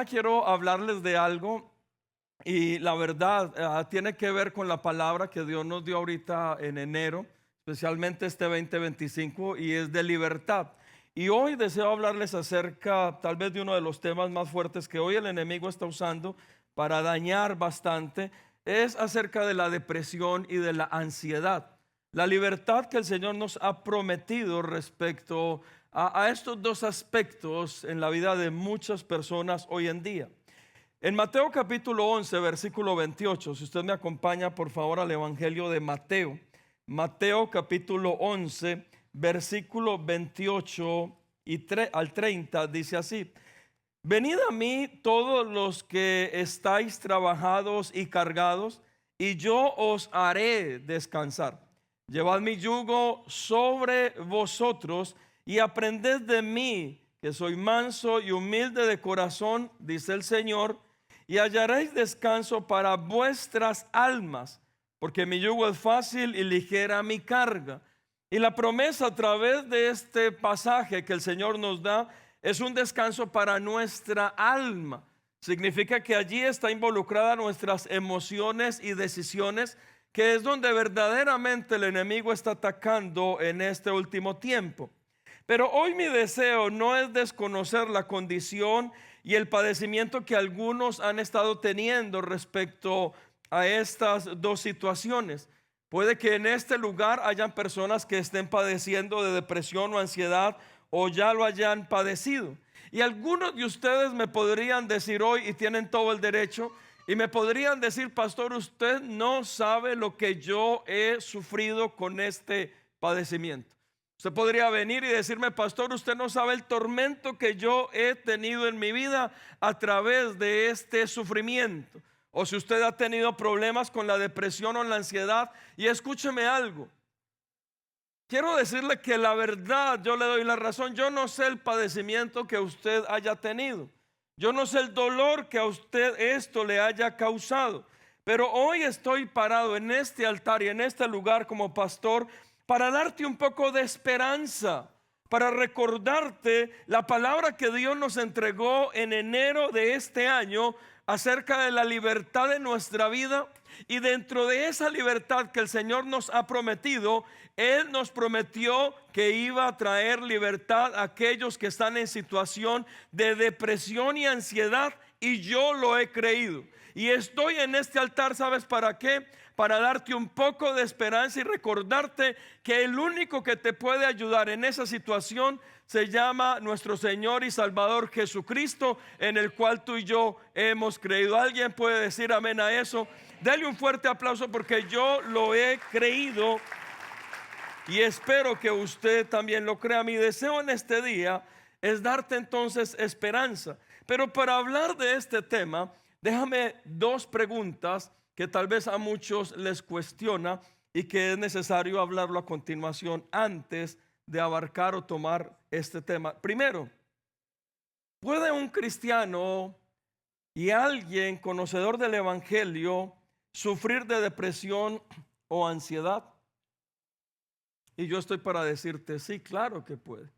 Quiero hablarles de algo y la verdad tiene que ver con la palabra que Dios nos dio ahorita en enero, especialmente este 2025, y es de libertad. Y hoy deseo hablarles acerca tal vez de uno de los temas más fuertes que hoy el enemigo está usando para dañar bastante, es acerca de la depresión y de la ansiedad. La libertad que el Señor nos ha prometido respecto a estos dos aspectos en la vida de muchas personas hoy en día. En Mateo capítulo 11, versículo 28, si usted me acompaña por favor al Evangelio de Mateo. Mateo capítulo 11, versículo 28 al 30, dice así: Venid a mí todos los que estáis trabajados y cargados, y yo os haré descansar. Llevad mi yugo sobre vosotros y aprended de mí, que soy manso y humilde de corazón, dice el Señor, y hallaréis descanso para vuestras almas, porque mi yugo es fácil y ligera mi carga. Y la promesa a través de este pasaje que el Señor nos da es un descanso para nuestra alma. Significa que allí está involucrada nuestras emociones y decisiones, que es donde verdaderamente el enemigo está atacando en este último tiempo. Pero hoy mi deseo no es desconocer la condición y el padecimiento que algunos han estado teniendo respecto a estas dos situaciones. Puede que en este lugar hayan personas que estén padeciendo de depresión o ansiedad, o ya lo hayan padecido. Y algunos de ustedes me podrían decir hoy, y tienen todo el derecho, y me podrían decir: pastor, usted no sabe lo que yo he sufrido con este padecimiento. Usted podría venir y decirme: pastor, usted no sabe el tormento que yo he tenido en mi vida a través de este sufrimiento. O si usted ha tenido problemas con la depresión o la ansiedad. Y escúcheme algo, quiero decirle que la verdad, yo le doy la razón. Yo no sé el padecimiento que usted haya tenido. Yo no sé el dolor que a usted esto le haya causado. Pero hoy estoy parado en este altar y en este lugar como pastor para darte un poco de esperanza, para recordarte la palabra que Dios nos entregó en enero de este año acerca de la libertad de nuestra vida. Y dentro de esa libertad que el Señor nos ha prometido, Él nos prometió que iba a traer libertad a aquellos que están en situación de depresión y ansiedad, y yo lo he creído. Y estoy en este altar, ¿sabes para qué? Para darte un poco de esperanza y recordarte que el único que te puede ayudar en esa situación se llama nuestro Señor y Salvador Jesucristo, en el cual tú y yo hemos creído. ¿Alguien puede decir amén a eso? Dale un fuerte aplauso, porque yo lo he creído y espero que usted también lo crea. Mi deseo en este día es darte entonces esperanza. Pero para hablar de este tema, déjame dos preguntas que tal vez a muchos les cuestiona y que es necesario hablarlo a continuación antes de abarcar o tomar este tema. Primero, ¿puede un cristiano y alguien conocedor del evangelio sufrir de depresión o ansiedad? Y yo estoy para decirte: sí, claro que puede.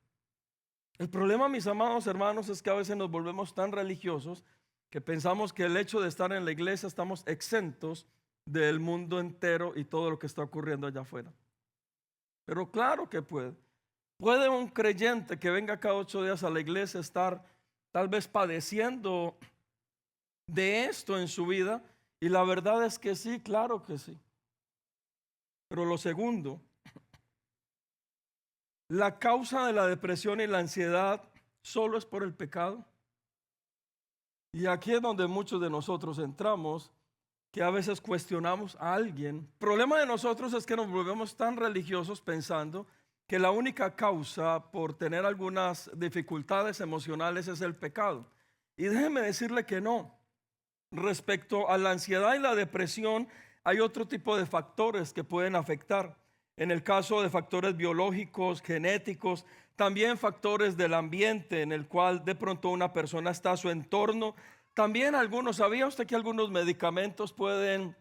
El problema, mis amados hermanos, es que a veces nos volvemos tan religiosos que pensamos que el hecho de estar en la iglesia estamos exentos del mundo entero y todo lo que está ocurriendo allá afuera. Pero claro que puede. ¿Puede un creyente que venga cada 8 días a la iglesia estar tal vez padeciendo de esto en su vida? Y la verdad es que sí, claro que sí. Pero lo segundo, ¿la causa de la depresión y la ansiedad solo es por el pecado? Y aquí es donde muchos de nosotros entramos, que a veces cuestionamos a alguien. El problema de nosotros es que nos volvemos tan religiosos pensando que la única causa por tener algunas dificultades emocionales es el pecado. Y déjeme decirle que no. Respecto a la ansiedad y la depresión, hay otro tipo de factores que pueden afectar. En el caso de factores biológicos, genéticos, también factores del ambiente en el cual de pronto una persona está, su entorno. También ¿sabía usted que algunos medicamentos pueden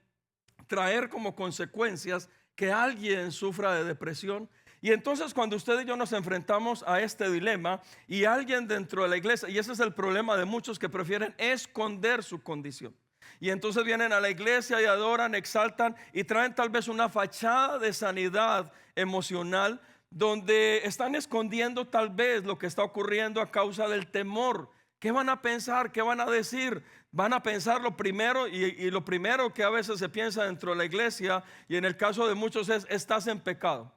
traer como consecuencias que alguien sufra de depresión? Y entonces cuando usted y yo nos enfrentamos a este dilema y alguien dentro de la iglesia, y ese es el problema de muchos que prefieren esconder su condición. Y entonces vienen a la iglesia y adoran, exaltan y traen tal vez una fachada de sanidad emocional donde están escondiendo tal vez lo que está ocurriendo a causa del temor. ¿Qué van a pensar? ¿Qué van a decir? Van a pensar lo primero y lo primero que a veces se piensa dentro de la iglesia y en el caso de muchos es: estás en pecado.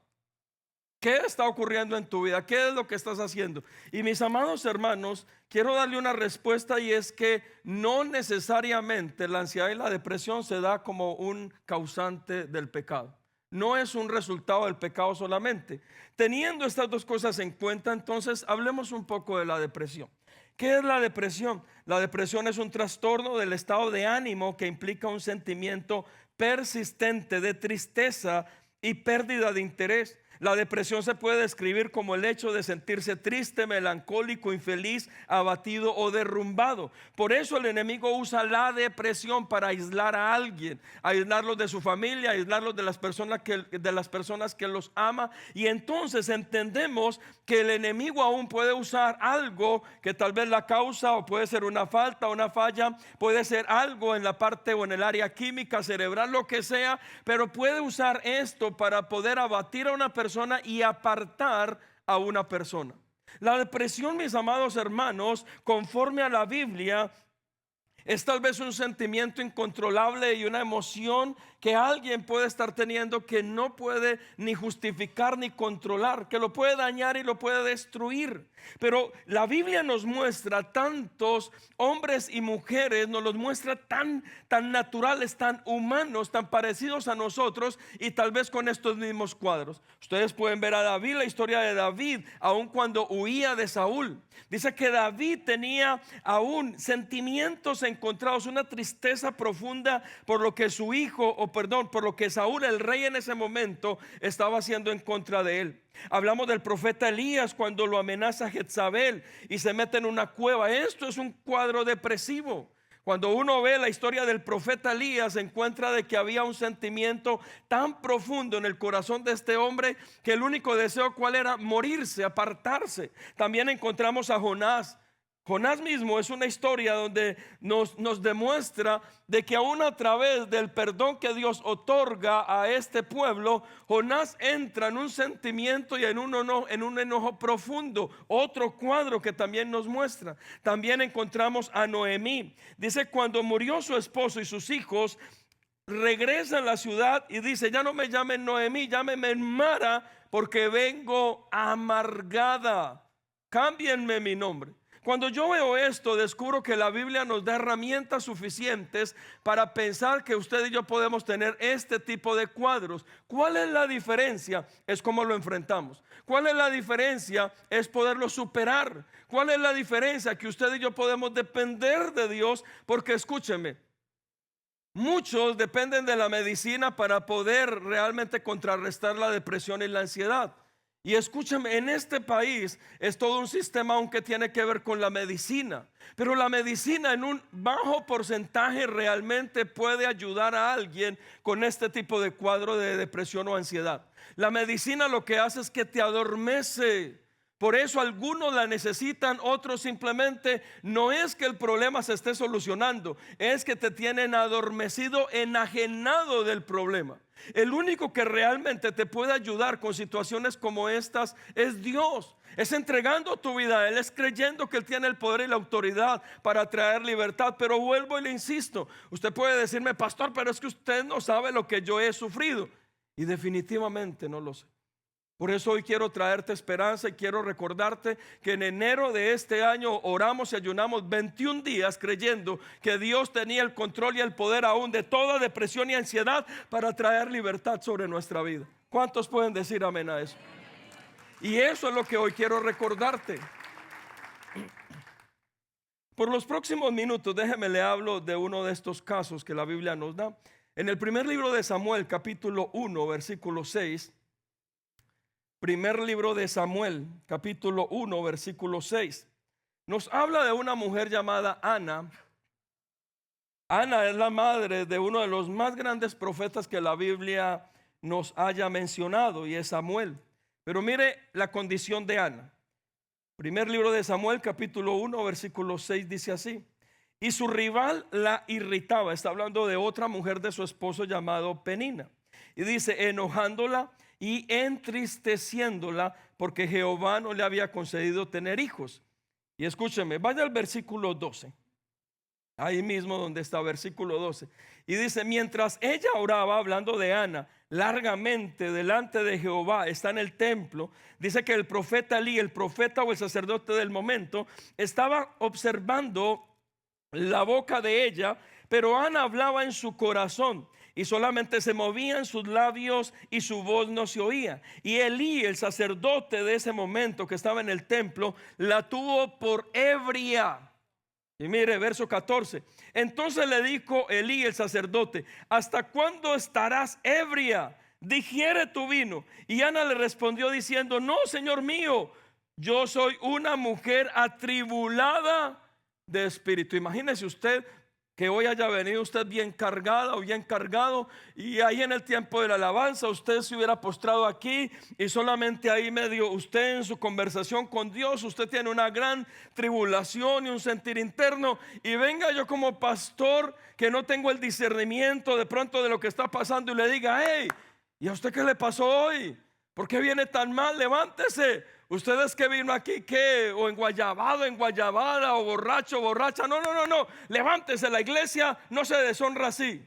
¿Qué está ocurriendo en tu vida? ¿Qué es lo que estás haciendo? Y mis amados hermanos, quiero darle una respuesta, y es que no necesariamente la ansiedad y la depresión se da como un causante del pecado. No es un resultado del pecado solamente. Teniendo estas dos cosas en cuenta, entonces hablemos un poco de la depresión. ¿Qué es la depresión? La depresión es un trastorno del estado de ánimo que implica un sentimiento persistente de tristeza y pérdida de interés. La depresión se puede describir como el hecho de sentirse triste, melancólico, infeliz, abatido o derrumbado. Por eso el enemigo usa la depresión para aislar a alguien, aislarlos de su familia, aislarlos de las personas que los ama. Y entonces entendemos que el enemigo aún puede usar algo que tal vez la causa, o puede ser una falta, una falla, puede ser algo en la parte o en el área química, cerebral, lo que sea, pero puede usar esto para poder abatir a una persona y apartar a una persona. La depresión, mis amados hermanos, conforme a la Biblia, es tal vez un sentimiento incontrolable y una emoción que alguien puede estar teniendo que no puede ni justificar ni controlar, que lo puede dañar y lo puede destruir. Pero la Biblia nos muestra tantos hombres y mujeres, nos los muestra tan naturales, tan humanos, tan parecidos a nosotros, y tal vez con estos mismos cuadros. Ustedes pueden ver a David, la historia de David, aun cuando huía de Saúl. Dice que David tenía aún sentimientos encontrados, una tristeza profunda por lo que su hijo, por lo que Saúl, el rey en ese momento, estaba haciendo en contra de él. Hablamos del profeta Elías cuando lo amenaza Jezabel y se mete en una cueva. Esto es un cuadro depresivo. Cuando uno ve la historia del profeta Elías, se encuentra de que había un sentimiento tan profundo en el corazón de este hombre que el único deseo, ¿cuál era? Morirse, apartarse. También encontramos a Jonás. Jonás mismo es una historia donde nos demuestra de que aún a través del perdón que Dios otorga a este pueblo, Jonás entra en un sentimiento y en un enojo profundo. Otro cuadro que también nos muestra. También encontramos a Noemí. Dice: cuando murió su esposo y sus hijos, regresa a la ciudad y dice: ya no me llamen Noemí, llámenme Mara, porque vengo amargada. Cámbienme mi nombre. Cuando yo veo esto, descubro que la Biblia nos da herramientas suficientes para pensar que usted y yo podemos tener este tipo de cuadros. ¿Cuál es la diferencia? Es cómo lo enfrentamos. ¿Cuál es la diferencia? Es poderlo superar. ¿Cuál es la diferencia? Que usted y yo podemos depender de Dios, porque escúcheme, muchos dependen de la medicina para poder realmente contrarrestar la depresión y la ansiedad. Y escúchame, en este país es todo un sistema aunque tiene que ver con la medicina, pero la medicina en un bajo porcentaje realmente puede ayudar a alguien con este tipo de cuadro de depresión o ansiedad. La medicina lo que hace es que te adormece. Por eso algunos la necesitan, otros simplemente no es que el problema se esté solucionando, es que te tienen adormecido, enajenado del problema. El único que realmente te puede ayudar con situaciones como estas es Dios. Es entregando tu vida a Él, es creyendo que Él tiene el poder y la autoridad para traer libertad. Pero vuelvo y le insisto, usted puede decirme: pastor, pero es que usted no sabe lo que yo he sufrido. Y definitivamente no lo sé. Por eso hoy quiero traerte esperanza y quiero recordarte que en enero de este año oramos y ayunamos 21 días creyendo que Dios tenía el control y el poder aún de toda depresión y ansiedad para traer libertad sobre nuestra vida. ¿Cuántos pueden decir amén a eso? Y eso es lo que hoy quiero recordarte. Por los próximos minutos, déjeme le hablo de uno de estos casos que la Biblia nos da. En el primer libro de Samuel, capítulo 1, versículo 6. Primer libro de Samuel, capítulo 1, versículo 6. Nos habla de una mujer llamada Ana. Ana es la madre de uno de los más grandes profetas que la Biblia nos haya mencionado, y es Samuel. Pero mire la condición de Ana. Primer libro de Samuel, capítulo 1, versículo 6 dice así: y su rival la irritaba. Está hablando de otra mujer de su esposo llamado Penina. Y dice, enojándola y entristeciéndola porque Jehová no le había concedido tener hijos. Y escúcheme, vaya al versículo 12. Ahí mismo donde está, versículo 12. Y dice, mientras ella oraba, hablando de Ana, largamente delante de Jehová, está en el templo. Dice que el profeta Elí, el profeta o el sacerdote del momento, estaba observando la boca de ella, pero Ana hablaba en su corazón y solamente se movían sus labios y su voz no se oía. Y Elí, el sacerdote de ese momento que estaba en el templo, la tuvo por ebria. Y mire, verso 14. Entonces le dijo Elí, el sacerdote, ¿hasta cuándo estarás ebria? Digiere tu vino. Y Ana le respondió diciendo, no, Señor mío, yo soy una mujer atribulada de espíritu. Imagínese usted que hoy haya venido usted bien cargada o bien cargado, y ahí en el tiempo de la alabanza usted se hubiera postrado aquí y solamente ahí medio usted en su conversación con Dios, usted tiene una gran tribulación y un sentir interno, y venga yo como pastor que no tengo el discernimiento de pronto de lo que está pasando y le diga, hey, ¿y a usted qué le pasó hoy? ¿Por qué viene tan mal? Levántese. Ustedes que vino aquí, ¿qué? O enguayabado, enguayabada, o borracho, borracha. No, no, no, no. Levántese, la iglesia no se deshonra así.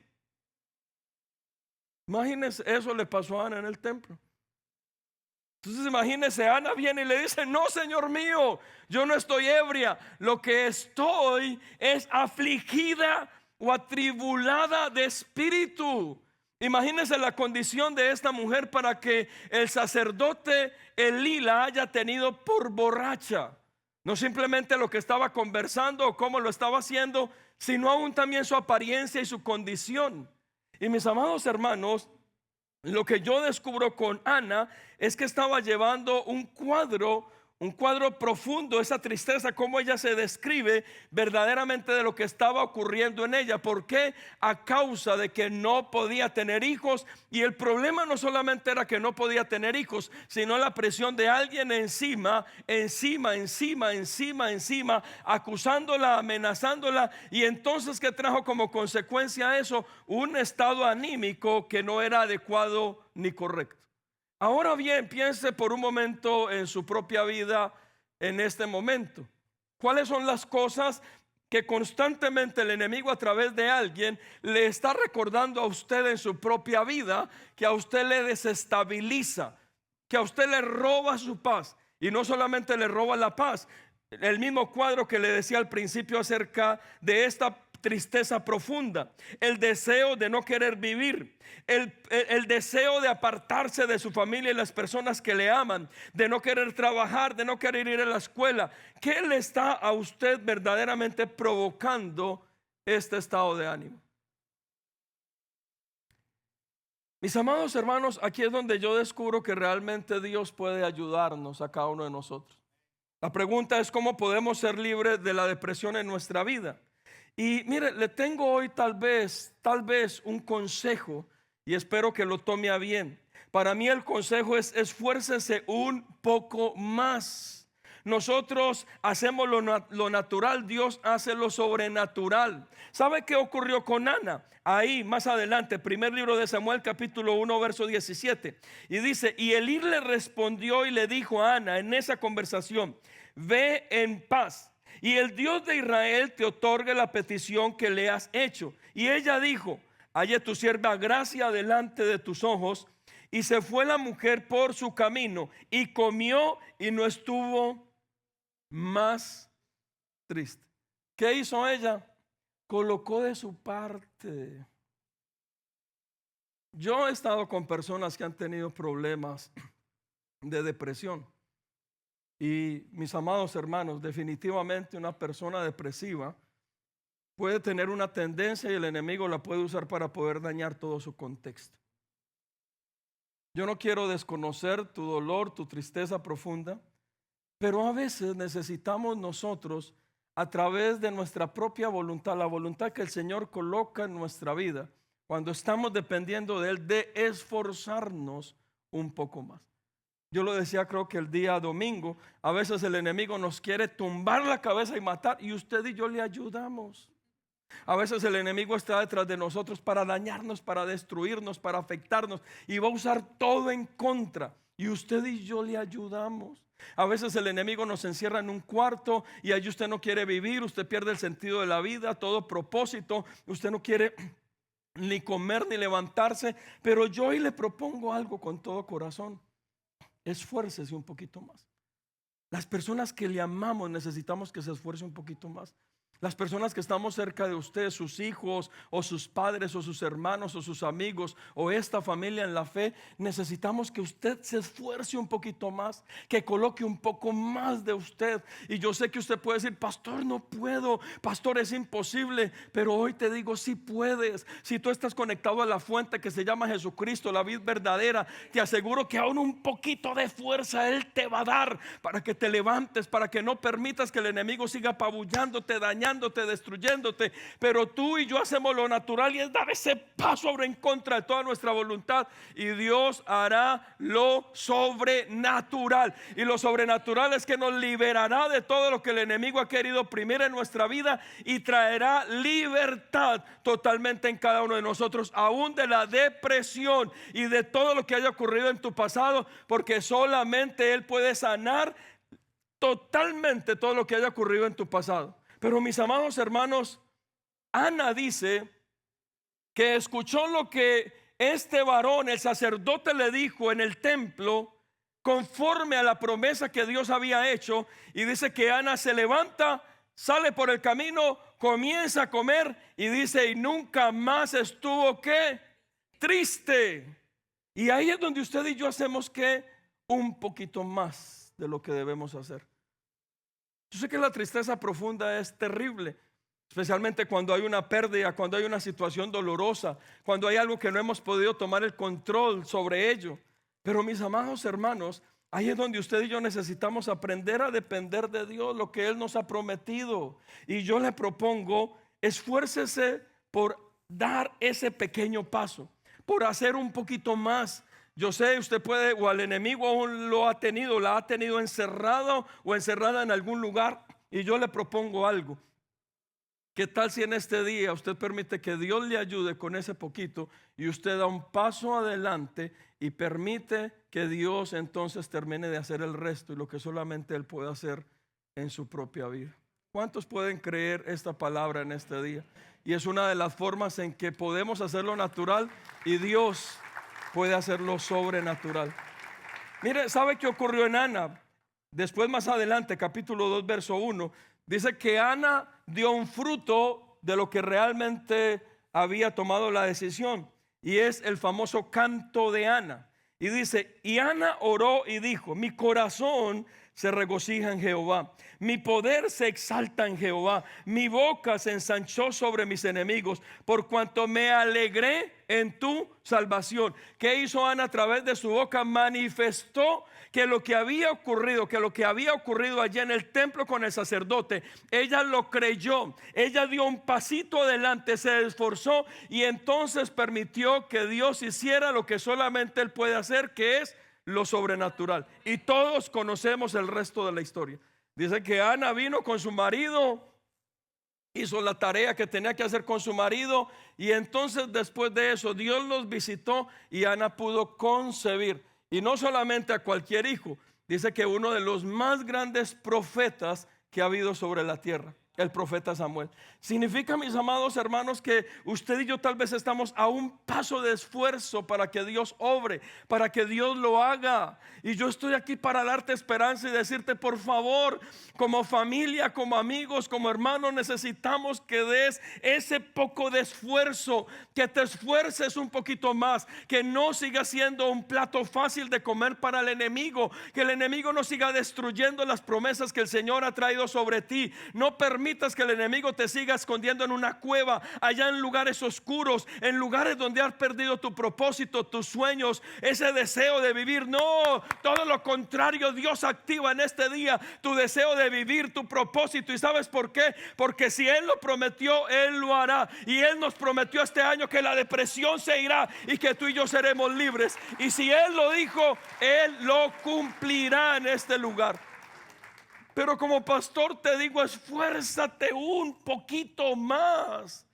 Imagínense, eso le pasó a Ana en el templo. Entonces imagínense, Ana viene y le dice, no, Señor mío, yo no estoy ebria. Lo que estoy es afligida o atribulada de espíritu. Imagínense la condición de esta mujer para que el sacerdote Elí la haya tenido por borracha. No simplemente lo que estaba conversando o cómo lo estaba haciendo, sino aún también su apariencia y su condición. Y mis amados hermanos, lo que yo descubro con Ana es que estaba llevando un cuadro profundo, esa tristeza, como ella se describe verdaderamente de lo que estaba ocurriendo en ella. ¿Por qué? A causa de que no podía tener hijos, y el problema no solamente era que no podía tener hijos, sino la presión de alguien encima, acusándola, amenazándola, y entonces ¿qué trajo como consecuencia eso? Un estado anímico que no era adecuado ni correcto. Ahora bien, piense por un momento en su propia vida en este momento. ¿Cuáles son las cosas que constantemente el enemigo a través de alguien le está recordando a usted en su propia vida, que a usted le desestabiliza, que a usted le roba su paz? Y no solamente le roba la paz, el mismo cuadro que le decía al principio acerca de esta tristeza profunda, el deseo de no querer vivir, el deseo de apartarse de su familia y las personas que le aman, de no querer trabajar, de no querer ir a la escuela. ¿Qué le está a usted verdaderamente provocando este estado de ánimo? Mis amados hermanos, aquí es donde yo descubro que realmente Dios puede ayudarnos a cada uno de nosotros. La pregunta es cómo podemos ser libres de la depresión en nuestra vida. Y mire, le tengo hoy tal vez un consejo, y espero que lo tome a bien. Para mí el consejo es: esfuércese un poco más. Nosotros hacemos lo natural, Dios hace lo sobrenatural. ¿Sabe qué ocurrió con Ana? Ahí más adelante, primer libro de Samuel, capítulo 1, verso 17. Y dice, y Elí le respondió y le dijo a Ana en esa conversación, ve en paz, y el Dios de Israel te otorgue la petición que le has hecho. Y ella dijo, halle tu sierva gracia delante de tus ojos. Y se fue la mujer por su camino y comió y no estuvo más triste. ¿Qué hizo ella? Colocó de su parte. Yo he estado con personas que han tenido problemas de depresión. Y mis amados hermanos, definitivamente una persona depresiva puede tener una tendencia y el enemigo la puede usar para poder dañar todo su contexto. Yo no quiero desconocer tu dolor, tu tristeza profunda, pero a veces necesitamos nosotros, a través de nuestra propia voluntad, la voluntad que el Señor coloca en nuestra vida, cuando estamos dependiendo de Él, de esforzarnos un poco más. Yo lo decía, creo que el día domingo, a veces el enemigo nos quiere tumbar la cabeza y matar, y usted y yo le ayudamos. A veces el enemigo está detrás de nosotros para dañarnos, para destruirnos, para afectarnos, y va a usar todo en contra, y usted y yo le ayudamos. A veces el enemigo nos encierra en un cuarto y allí usted no quiere vivir, usted pierde el sentido de la vida, todo propósito, usted no quiere ni comer ni levantarse. Pero yo hoy le propongo algo con todo corazón: esfuércese un poquito más. Las personas que le amamos necesitamos que se esfuerce un poquito más. Las personas que estamos cerca de usted, sus hijos o sus padres o sus hermanos o sus amigos o esta familia en la fe, necesitamos que usted se esfuerce un poquito más, que coloque un poco más de usted. Y yo sé que usted puede decir: pastor, no puedo, pastor, es imposible. Pero hoy te digo, sí puedes. Si tú estás conectado a la fuente que se llama Jesucristo, la vid verdadera, te aseguro que aún un poquito de fuerza Él te va a dar para que te levantes, para que no permitas que el enemigo siga apabullándote, dañándote, destruyéndote. Pero tú y yo hacemos lo natural, y es dar ese paso ahora en contra de toda nuestra voluntad, y Dios hará lo sobrenatural. Y lo sobrenatural es que nos liberará de todo lo que el enemigo ha querido oprimir en nuestra vida, y traerá libertad totalmente en cada uno de nosotros, aún de la depresión y de todo lo que haya ocurrido en tu pasado, porque solamente Él puede sanar totalmente todo lo que haya ocurrido en tu pasado. Pero mis amados hermanos, Ana dice que escuchó lo que este varón, el sacerdote, le dijo en el templo, conforme a la promesa que Dios había hecho. Y dice que Ana se levanta, sale por el camino, comienza a comer, y dice: y nunca más estuvo, ¿qué? Triste. Y ahí es donde usted y yo hacemos que un poquito más de lo que debemos hacer. Yo sé que la tristeza profunda es terrible, especialmente cuando hay una pérdida, cuando hay una situación dolorosa, cuando hay algo que no hemos podido tomar el control sobre ello. Pero mis amados hermanos, ahí es donde usted y yo necesitamos aprender a depender de Dios, lo que Él nos ha prometido. Y yo le propongo: esfuércese por dar ese pequeño paso, por hacer un poquito más. Yo sé, usted puede, o al enemigo aún la ha tenido encerrado o encerrada en algún lugar. Y yo le propongo algo: ¿qué tal si en este día usted permite que Dios le ayude con ese poquito, y usted da un paso adelante y permite que Dios entonces termine de hacer el resto y lo que solamente Él puede hacer en su propia vida? ¿Cuántos pueden creer esta palabra en este día? Y es una de las formas en que podemos hacerlo natural, y Dios puede hacerlo sobrenatural. Mire, ¿sabe qué ocurrió en Ana? Después, más adelante, capítulo 2, verso 1, dice que Ana dio un fruto de lo que realmente había tomado la decisión, y es el famoso canto de Ana. Y dice: y Ana oró y dijo: mi corazón se regocija en Jehová, mi poder se exalta en Jehová, mi boca se ensanchó sobre mis enemigos, por cuanto me alegré en tu salvación. ¿Qué hizo Ana? A través de su boca manifestó que lo que había ocurrido allá en el templo con el sacerdote, ella lo creyó. Ella dio un pasito adelante, se esforzó, y entonces permitió que Dios hiciera lo que solamente Él puede hacer, que es lo sobrenatural. Y todos conocemos el resto de la historia. Dice que Ana vino con su marido, hizo la tarea que tenía que hacer con su marido, y entonces después de eso Dios los visitó y Ana pudo concebir. Y no solamente a cualquier hijo, dice que uno de los más grandes profetas que ha habido sobre la tierra, el profeta Samuel. Significa, mis amados hermanos, que usted y yo tal vez estamos a un paso de esfuerzo para que Dios obre, para que Dios lo haga. Y yo estoy aquí para darte esperanza y decirte: por favor, como familia, como amigos, como hermanos, necesitamos que des ese poco de esfuerzo, que te esfuerces un poquito más, que no siga siendo un plato fácil de comer para el enemigo, que el enemigo no siga destruyendo las promesas que el Señor ha traído sobre ti. No permitas permitas que el enemigo te siga escondiendo en una cueva, allá en lugares oscuros, en lugares donde has perdido tu propósito, tus sueños, ese deseo de vivir. No, todo lo contrario, Dios activa en este día tu deseo de vivir, tu propósito. ¿Y sabes por qué? Porque si Él lo prometió, Él lo hará. Y Él nos prometió este año que la depresión se irá y que tú y yo seremos libres. Y si Él lo dijo, Él lo cumplirá en este lugar. Pero como pastor te digo, esfuérzate un poquito más.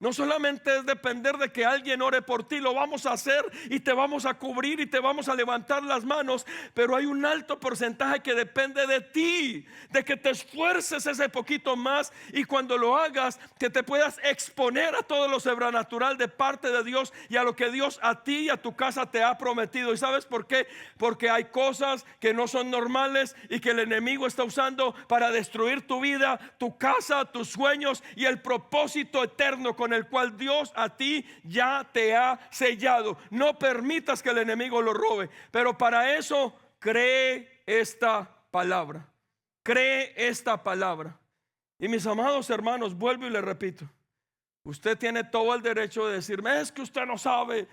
No solamente es depender de que alguien ore por ti, lo vamos a hacer y te vamos a cubrir y te vamos a levantar las manos, pero hay un alto porcentaje que depende de ti, de que te esfuerces ese poquito más, y cuando lo hagas, que te puedas exponer a todo lo sobrenatural de parte de Dios y a lo que Dios a ti y a tu casa te ha prometido. ¿Y sabes por qué? Porque hay cosas que no son normales y que el enemigo está usando para destruir tu vida, tu casa, tus sueños y el propósito eterno con el cual Dios a ti ya te ha sellado. No permitas que el enemigo lo robe, pero para eso cree esta palabra. Cree esta palabra. Y mis amados hermanos, vuelvo y le repito, usted tiene todo el derecho de decirme: es que usted no sabe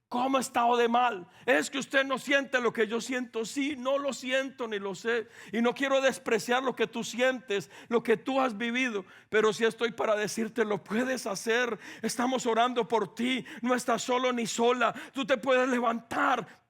cómo he estado de mal, es que usted no siente lo que yo siento. Sí, no lo siento ni lo sé, y no quiero despreciar lo que tú sientes, lo que tú has vivido, pero sí estoy para decirte: lo puedes hacer. Estamos orando por ti, no estás solo ni sola. Tú te puedes levantar.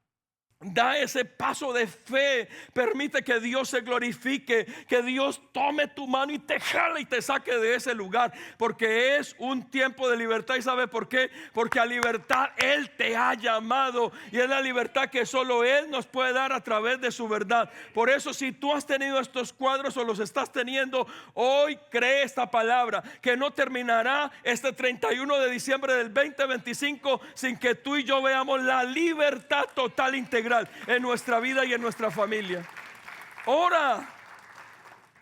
Da ese paso de fe. Permite que Dios se glorifique, que Dios tome tu mano y te jale y te saque de ese lugar, porque es un tiempo de libertad. ¿Y sabe por qué? Porque a libertad Él te ha llamado, y es la libertad que solo Él nos puede dar a través de su verdad. Por eso, si tú has tenido estos cuadros o los estás teniendo, hoy cree esta palabra, que no terminará este 31 de diciembre del 2025 sin que tú y yo veamos la libertad total, integral en nuestra vida y en nuestra familia. Ora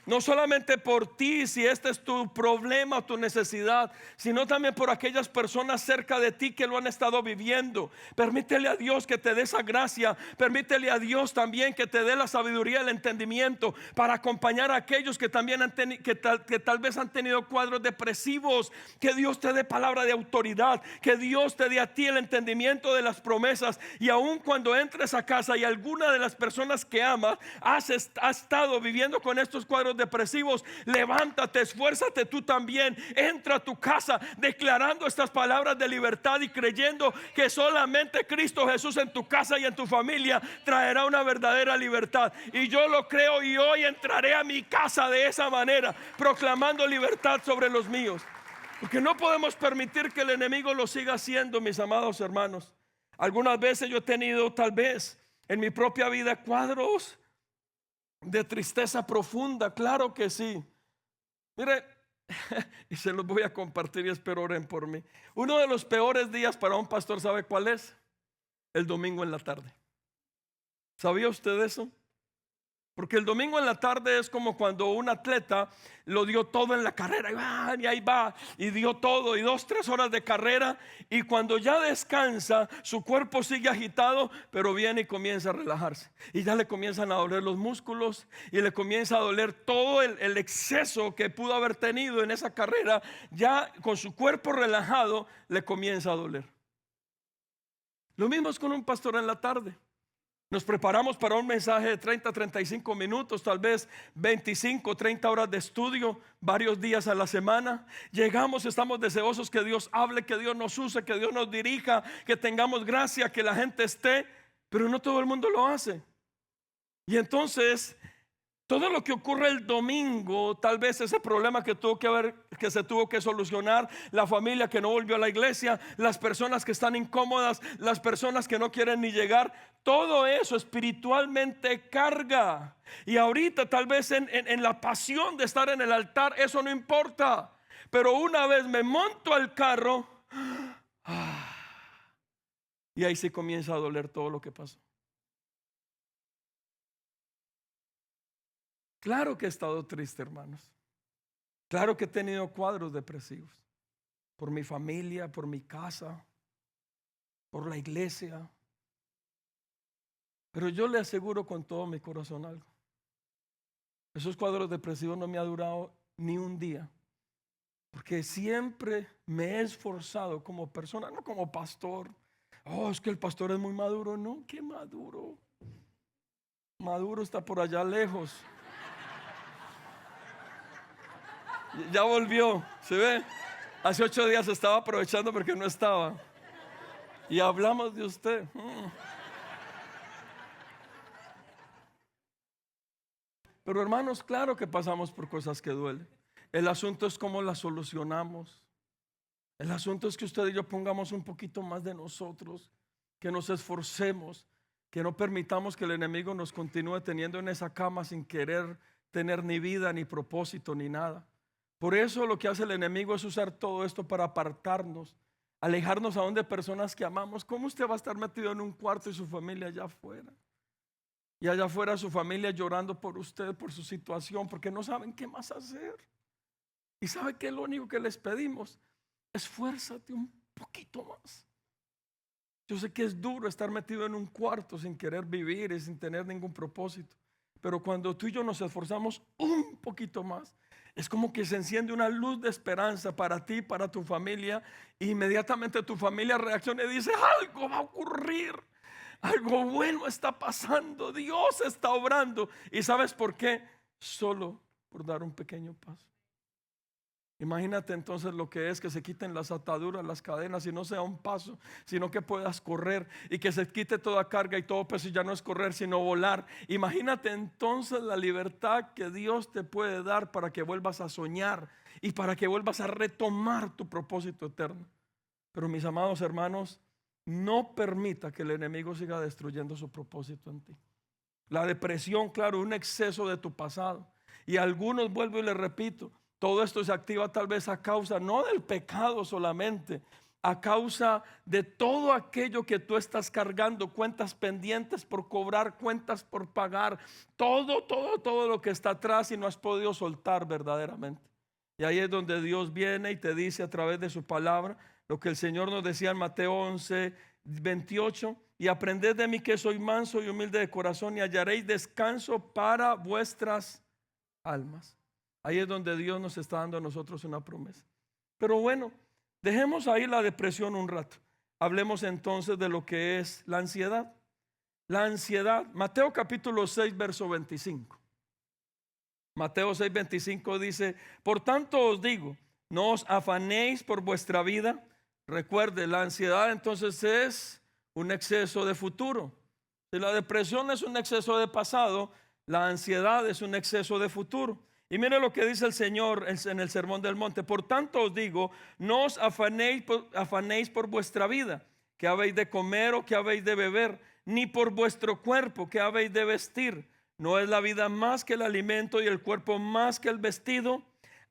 no solamente por ti, si este es tu problema, tu necesidad, sino también por aquellas personas cerca de ti que lo han estado viviendo. Permítele a Dios que te dé esa gracia. Permítele a Dios también que te dé la sabiduría, el entendimiento para acompañar a aquellos que también que tal vez han tenido cuadros depresivos. Que Dios te dé palabra de autoridad, que Dios te dé a ti el entendimiento de las promesas. Y aun cuando entres a casa y alguna de las personas que amas ha estado viviendo con estos cuadros depresivos, levántate, esfuérzate tú también. Entra a tu casa declarando estas palabras de libertad y creyendo que solamente Cristo Jesús en tu casa y en tu familia traerá una verdadera libertad. Y yo lo creo, y hoy entraré a mi casa de esa manera, proclamando libertad sobre los míos, porque no podemos permitir que el enemigo lo siga haciendo, mis amados hermanos. Algunas veces yo he tenido, tal vez en mi propia vida, cuadros de tristeza profunda. Claro que sí. Mire, y se los voy a compartir y espero oren por mí. Uno de los peores días para un pastor, ¿sabe cuál es? El domingo en la tarde. ¿Sabía usted eso? Porque el domingo en la tarde es como cuando un atleta lo dio todo en la carrera, y ahí va, y dio todo, y 2-3 horas de carrera, y cuando ya descansa, su cuerpo sigue agitado, pero viene y comienza a relajarse, y ya le comienzan a doler los músculos, y le comienza a doler todo el exceso que pudo haber tenido en esa carrera. Ya con su cuerpo relajado le comienza a doler. Lo mismo es con un pastor en la tarde. Nos preparamos para un mensaje de 30-35 minutos, tal vez 25-30 horas de estudio, varios días a la semana. Llegamos, estamos deseosos que Dios hable, que Dios nos use, que Dios nos dirija, que tengamos gracia, que la gente esté, pero no todo el mundo lo hace. Y entonces, todo lo que ocurre el domingo, tal vez ese problema que se tuvo que solucionar, la familia que no volvió a la iglesia, las personas que están incómodas, las personas que no quieren ni llegar, todo eso espiritualmente carga. Y ahorita tal vez en la pasión de estar en el altar, eso no importa. Pero una vez me monto al carro, y ahí sí comienza a doler todo lo que pasó. Claro que he estado triste, hermanos. Claro que he tenido cuadros depresivos. Por mi familia, por mi casa, por la iglesia. Pero yo le aseguro con todo mi corazón algo. Esos cuadros depresivos no me han durado ni un día. Porque siempre me he esforzado como persona, no como pastor. Oh, es que el pastor es muy maduro. No, qué maduro. Maduro está por allá lejos. Ya volvió, ¿se ve? Hace 8 días estaba aprovechando porque no estaba. Y hablamos de usted. Pero hermanos, claro que pasamos por cosas que duelen. El asunto es cómo las solucionamos. El asunto es que usted y yo pongamos un poquito más de nosotros, que nos esforcemos, que no permitamos que el enemigo nos continúe teniendo en esa cama sin querer tener ni vida, ni propósito, ni nada. Por eso lo que hace el enemigo es usar todo esto para apartarnos, alejarnos aún de personas que amamos. ¿Cómo usted va a estar metido en un cuarto y su familia allá afuera? Y allá afuera su familia llorando por usted, por su situación, porque no saben qué más hacer. Y sabe que lo único que les pedimos: esfuérzate un poquito más. Yo sé que es duro estar metido en un cuarto sin querer vivir y sin tener ningún propósito, pero cuando tú y yo nos esforzamos un poquito más, es como que se enciende una luz de esperanza para ti, para tu familia, e inmediatamente tu familia reacciona y dice: algo va a ocurrir, algo bueno está pasando, Dios está obrando. ¿Y sabes por qué? Solo por dar un pequeño paso. Imagínate entonces lo que es que se quiten las ataduras, las cadenas, y no sea un paso, sino que puedas correr, y que se quite toda carga y todo peso, y ya no es correr sino volar. Imagínate entonces la libertad que Dios te puede dar para que vuelvas a soñar y para que vuelvas a retomar tu propósito eterno. Pero mis amados hermanos, no permita que el enemigo siga destruyendo su propósito en ti. La depresión, claro, un exceso de tu pasado. Y algunos, vuelvo y les repito, todo esto se activa tal vez a causa no del pecado solamente, a causa de todo aquello que tú estás cargando, cuentas pendientes por cobrar, cuentas por pagar, todo lo que está atrás y no has podido soltar verdaderamente. Y ahí es donde Dios viene y te dice a través de su palabra lo que el Señor nos decía en Mateo 11:28: y aprended de mí que soy manso y humilde de corazón, y hallaréis descanso para vuestras almas. Ahí es donde Dios nos está dando a nosotros una promesa. Pero bueno, dejemos ahí la depresión un rato. Hablemos entonces de lo que es la ansiedad. La ansiedad, Mateo capítulo 6, verso 25. Mateo 6:25 dice: por tanto os digo, no os afanéis por vuestra vida. Recuerde, la ansiedad entonces es un exceso de futuro. Si la depresión es un exceso de pasado, la ansiedad es un exceso de futuro. Y mire lo que dice el Señor en el Sermón del Monte: por tanto os digo, no os afanéis por vuestra vida, que habéis de comer o que habéis de beber, ni por vuestro cuerpo, que habéis de vestir. ¿No es la vida más que el alimento y el cuerpo más que el vestido?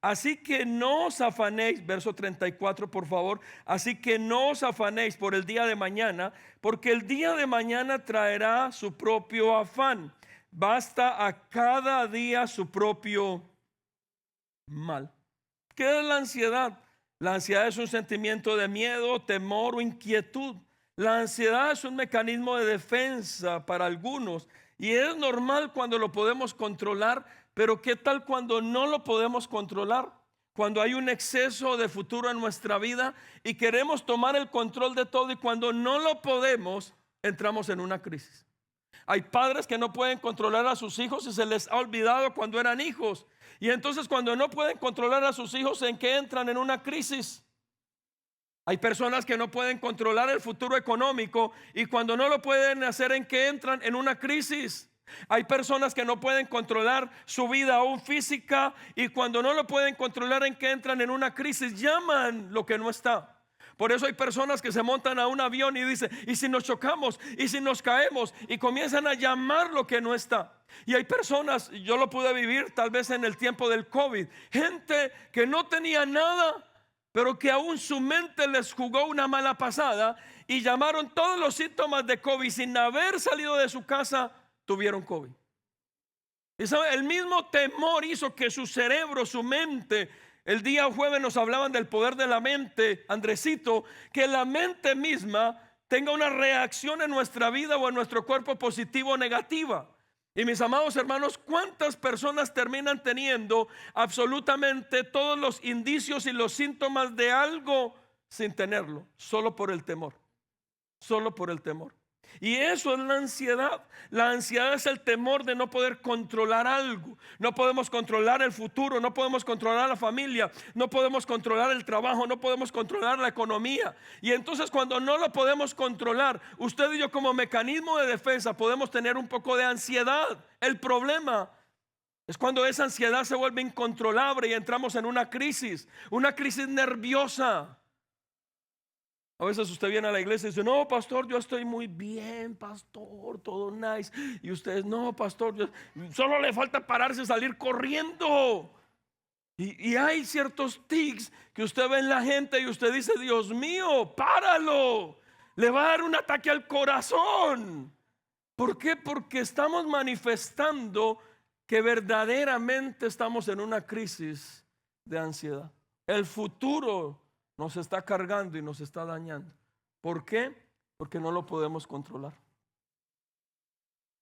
Así que no os afanéis, verso 34 por favor, así que no os afanéis por el día de mañana, porque el día de mañana traerá su propio afán. Basta a cada día su propio mal. ¿Qué es la ansiedad? La ansiedad es un sentimiento de miedo, temor o inquietud. La ansiedad es un mecanismo de defensa para algunos, y es normal cuando lo podemos controlar. Pero ¿qué tal cuando no lo podemos controlar? Cuando hay un exceso de futuro en nuestra vida y queremos tomar el control de todo, y cuando no lo podemos, entramos en una crisis. Hay padres que no pueden controlar a sus hijos y se les ha olvidado cuando eran hijos. Y entonces cuando no pueden controlar a sus hijos, ¿en qué entran? En una crisis. Hay personas que no pueden controlar el futuro económico, y cuando no lo pueden hacer, ¿en qué entran? En una crisis. Hay personas que no pueden controlar su vida aún física, y cuando no lo pueden controlar, ¿en qué entran? En una crisis. Llaman lo que no está. Por eso hay personas que se montan a un avión y dicen: ¿y si nos chocamos? ¿Y si nos caemos? Y comienzan a llamar lo que no está. Y hay personas, yo lo pude vivir tal vez en el tiempo del COVID, gente que no tenía nada, pero que aún su mente les jugó una mala pasada y llamaron todos los síntomas de COVID. Sin haber salido de su casa, tuvieron COVID. Y sabe, el mismo temor hizo que su cerebro, su mente, el día jueves nos hablaban del poder de la mente, Andresito, que la mente misma tenga una reacción en nuestra vida o en nuestro cuerpo, positiva o negativa. Y mis amados hermanos, ¿cuántas personas terminan teniendo absolutamente todos los indicios y los síntomas de algo sin tenerlo? Solo por el temor. Solo por el temor. Y eso es la ansiedad. La ansiedad es el temor de no poder controlar algo. No podemos controlar el futuro, no podemos controlar la familia, no podemos controlar el trabajo, no podemos controlar la economía. Y entonces cuando no lo podemos controlar, usted y yo como mecanismo de defensa podemos tener un poco de ansiedad. El problema es cuando esa ansiedad se vuelve incontrolable y entramos en una crisis nerviosa. A veces usted viene a la iglesia y dice: no, pastor, yo estoy muy bien, pastor, todo nice. Y ustedes: no, pastor, solo le falta pararse y salir corriendo. Y hay ciertos tics que usted ve en la gente y usted dice: Dios mío, páralo, le va a dar un ataque al corazón. ¿Por qué? Porque estamos manifestando que verdaderamente estamos en una crisis de ansiedad. El futuro nos está cargando y nos está dañando. ¿Por qué? Porque no lo podemos controlar.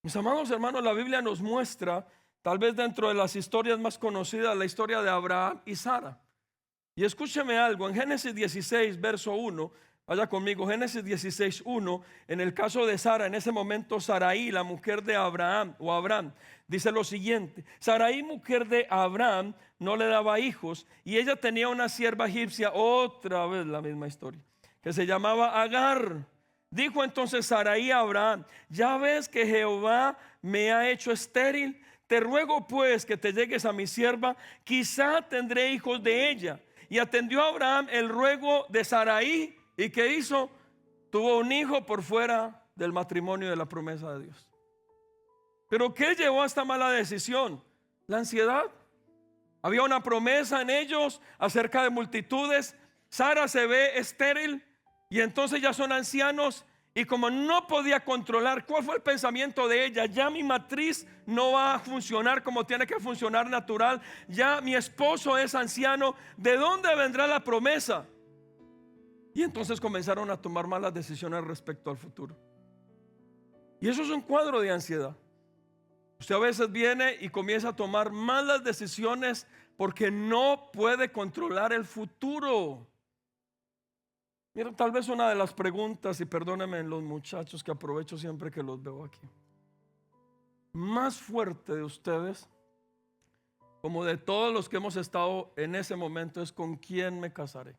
Mis amados hermanos, la Biblia nos muestra, tal vez dentro de las historias más conocidas, la historia de Abraham y Sara. Y escúcheme algo, en Génesis 16, verso 1, vaya conmigo, Génesis 16, 1, en el caso de Sara, en ese momento Sarai, la mujer de Abraham, dice lo siguiente: Sarai, mujer de Abraham, no le daba hijos, y ella tenía una sierva egipcia, otra vez la misma historia, que se llamaba Agar. Dijo entonces Sarai a Abraham: ya ves que Jehová me ha hecho estéril, te ruego pues que te llegues a mi sierva, quizá tendré hijos de ella. Y atendió a Abraham el ruego de Sarai, ¿y qué hizo? Tuvo un hijo por fuera del matrimonio, de la promesa de Dios. ¿Pero qué llevó a esta mala decisión? La ansiedad. Había una promesa en ellos acerca de multitudes. Sara se ve estéril y entonces ya son ancianos, y como no podía controlar, ¿cuál fue el pensamiento de ella? Ya mi matriz no va a funcionar como tiene que funcionar natural. Ya mi esposo es anciano. ¿De dónde vendrá la promesa? Y entonces comenzaron a tomar malas decisiones respecto al futuro. Y eso es un cuadro de ansiedad. Usted a veces viene y comienza a tomar malas decisiones porque no puede controlar el futuro. Mira, tal vez una de las preguntas, y perdónenme los muchachos que aprovecho siempre que los veo aquí, más fuerte de ustedes, como de todos los que hemos estado en ese momento, es: ¿con quién me casaré?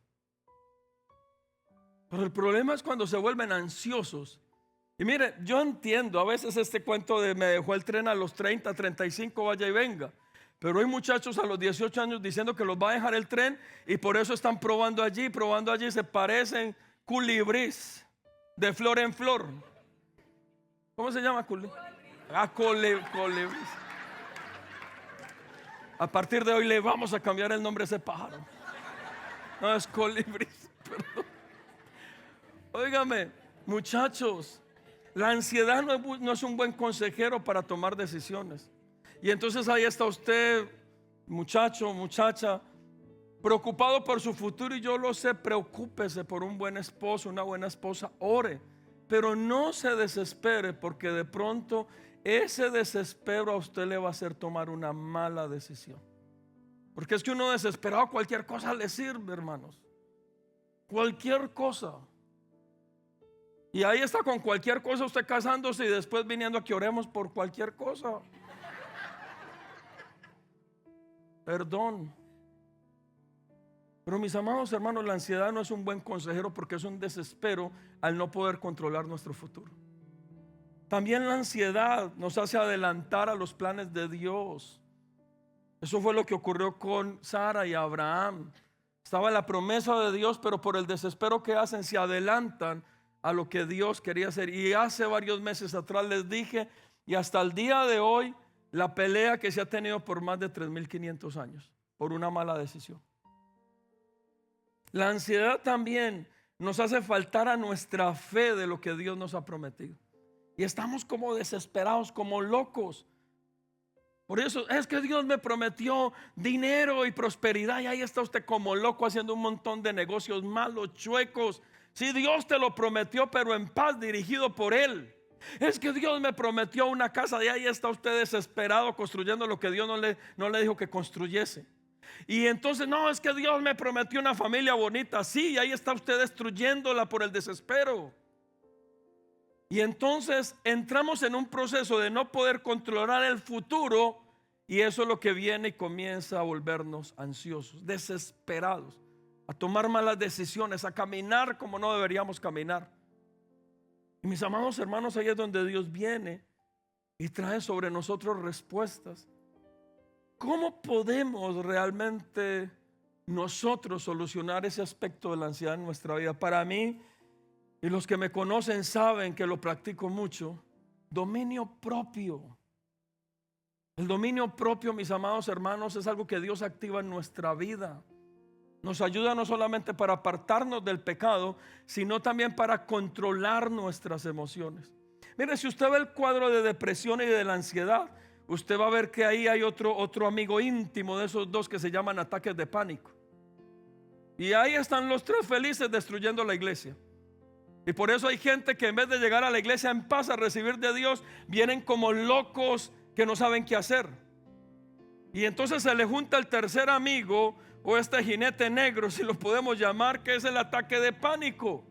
Pero el problema es cuando se vuelven ansiosos. Y mire, yo entiendo a veces este cuento de me dejó el tren a los 30, 35, vaya y venga. Pero hay muchachos a los 18 años diciendo que los va a dejar el tren, y por eso están probando allí, se parecen culibrís de flor en flor. ¿Cómo se llama? Colibrís. A partir de hoy le vamos a cambiar el nombre a ese pájaro. No, es colibrís, perdón. Óigame, muchachos, la ansiedad no es un buen consejero para tomar decisiones. Y entonces ahí está usted, muchacho, muchacha, preocupado por su futuro. Y yo lo sé, preocúpese por un buen esposo, una buena esposa, ore. Pero no se desespere, porque de pronto ese desespero a usted le va a hacer tomar una mala decisión. Porque es que uno desesperado, cualquier cosa le sirve, hermanos. Cualquier cosa. Y ahí está con cualquier cosa usted casándose y después viniendo a que oremos por cualquier cosa. Perdón. Pero mis amados hermanos, la ansiedad no es un buen consejero, porque es un desespero al no poder controlar nuestro futuro. También la ansiedad nos hace adelantar a los planes de Dios. Eso fue lo que ocurrió con Sara y Abraham. Estaba la promesa de Dios, pero por el desespero que hacen se adelantan a lo que Dios quería hacer. Y hace varios meses atrás les dije, y hasta el día de hoy, la pelea que se ha tenido por más de 3.500 años por una mala decisión. La ansiedad también nos hace faltar a nuestra fe de lo que Dios nos ha prometido. Y estamos como desesperados, como locos. Por eso es que Dios me prometió dinero y prosperidad, y ahí está usted como loco haciendo un montón de negocios malos, chuecos. Sí, Dios te lo prometió, pero en paz, dirigido por Él. Es que Dios me prometió una casa, y ahí está usted desesperado construyendo lo que Dios no le dijo que construyese. Y entonces, no, es que Dios me prometió una familia bonita. Sí, y ahí está usted destruyéndola por el desespero. Y entonces entramos en un proceso de no poder controlar el futuro, y eso es lo que viene y comienza a volvernos ansiosos, desesperados, a tomar malas decisiones, a caminar como no deberíamos caminar. Y mis amados hermanos, ahí es donde Dios viene y trae sobre nosotros respuestas. ¿Cómo podemos realmente nosotros solucionar ese aspecto de la ansiedad en nuestra vida? Para mí, y los que me conocen saben que lo practico mucho, dominio propio. El dominio propio, mis amados hermanos, es algo que Dios activa en nuestra vida. Nos ayuda no solamente para apartarnos del pecado, sino también para controlar nuestras emociones. Mire, si usted ve el cuadro de depresión y de la ansiedad, usted va a ver que ahí hay otro amigo íntimo de esos dos que se llaman ataques de pánico. Y ahí están los tres felices destruyendo la iglesia. Y por eso hay gente que en vez de llegar a la iglesia en paz a recibir de Dios, vienen como locos que no saben qué hacer. Y entonces se le junta el tercer amigo, o este jinete negro, si lo podemos llamar, que es el ataque de pánico.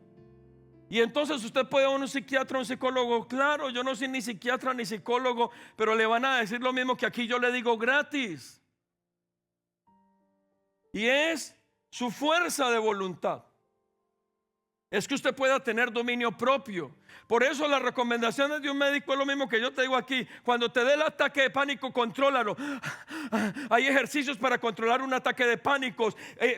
Y entonces usted puede ir a un psiquiatra, un psicólogo. Claro, yo no soy ni psiquiatra ni psicólogo, pero le van a decir lo mismo que aquí yo le digo gratis. Y es su fuerza de voluntad. Es que usted pueda tener dominio propio. Por eso las recomendaciones de un médico es lo mismo que yo te digo aquí. Cuando te dé el ataque de pánico, contrólalo. Hay ejercicios para controlar un ataque de pánico.